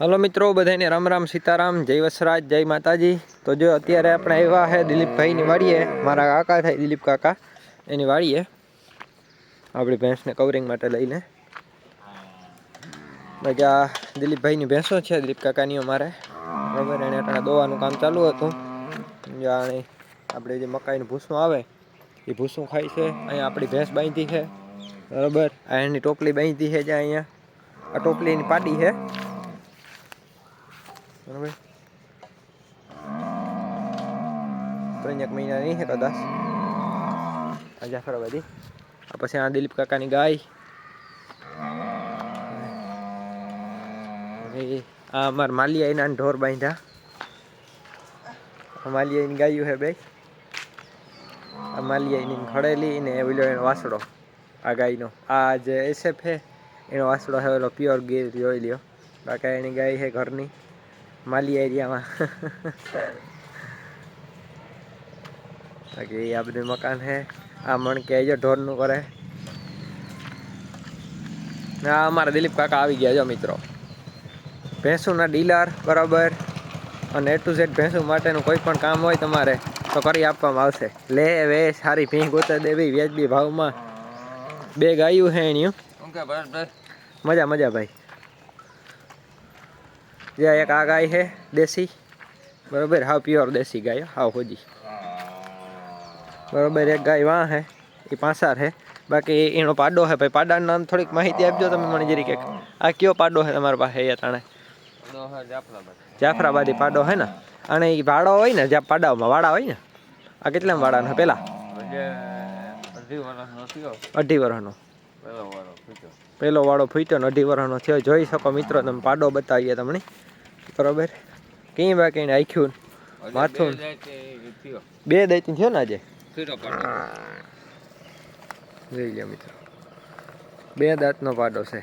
Hello મિત્રો, બધાને રામ રામ સીતારામ, જય વસરાજ, જય માતાજી। તો જો અત્યારે આપણે આવ્યા છે દિલીપભાઈની વાડીએ, મારા કાકા થાય દિલીપ કાકા, એની વાડીએ આપણી ભેંસને કવરિંગ માટે લઈને। બાકી આ દિલીપભાઈની ભેંસો છે, દિલીપ કાકાની અમારે બરાબર। એને અટાણે દોવાનું કામ ચાલુ હતું। જાણે આપણે જે મકાઈનું ભૂસું આવે એ ભૂસું ખાય છે। અહીંયા આપણી ભેંસ બાંધી છે બરાબર। આ એની ટોપલી બાંધી છે, જ્યાં અહીંયા આ ટોપલી એની પાડી છે બરાબર। 3 મહિના નહીં છે કદાચ આ જાફરાબાદી। આ પછી આ દિલીપ કાકાની ગાય, આ અમારા માલિયા એના ઢોર બાંધ્યા। માલિયાની ગાયું છે બે, આ માલિયાની ખડેલી ને ઓલો એનો વાસડો, આ ગાયનો આ જે એસએફ છે એનો વાસડો છે, ઓલો પ્યોર ગીર જોઈ લ્યો। બાકી એની ગાય છે ઘરની માલિયા એરિયામાં। બાકી આ બધું મકાન છે। આ મણ કે જો ઢોરનું કરે। આ અમારા દિલીપ કાકા આવી ગયા જો મિત્રો, ભેંસુના ડીલર બરાબર। અને A to Z ભેંસુ માટેનું કોઈ પણ કામ હોય તમારે તો કરી આપવામાં આવશે। લે વે સારી ભીંગ ગોતા દેવી વ્યાજબી ભાવમાં। બે ગાયું છે એની મજા મજા ભાઈ। જે એક આ ગાય છે દેશી બરાબર, હાવ પ્યોર દેશી ગાય, હાવ હોજી બરાબર। એક ગાય વાં છે એ પાંસાર છે। બાકી એનો પાડો છે ભાઈ, પાડાનું નામ થોડીક માહિતી આપજો તમે મને જરી કે આ કયો પાડો છે તમારા પાસે? એ તાણે જાફરાબાદી પાડો છે ને? અને એ વાડો હોય ને, જ્યાં પાડાઓમાં વાડા હોય ને, આ કેટલા વાડાનો પેલા? 2.5 વર્ષનો પેલો વાળો ફૂટ્યો ને 2.5 વર્ષનો થયો। જોઈ શકો મિત્રો તમે, પાડો બતાવીએ તમને બરાબર। કઈ બાકી આખ્યું માથું 2 દાંતી થયો ને આજે, જોઈ લો મિત્રો, 2 દાંતનો પાડો છે।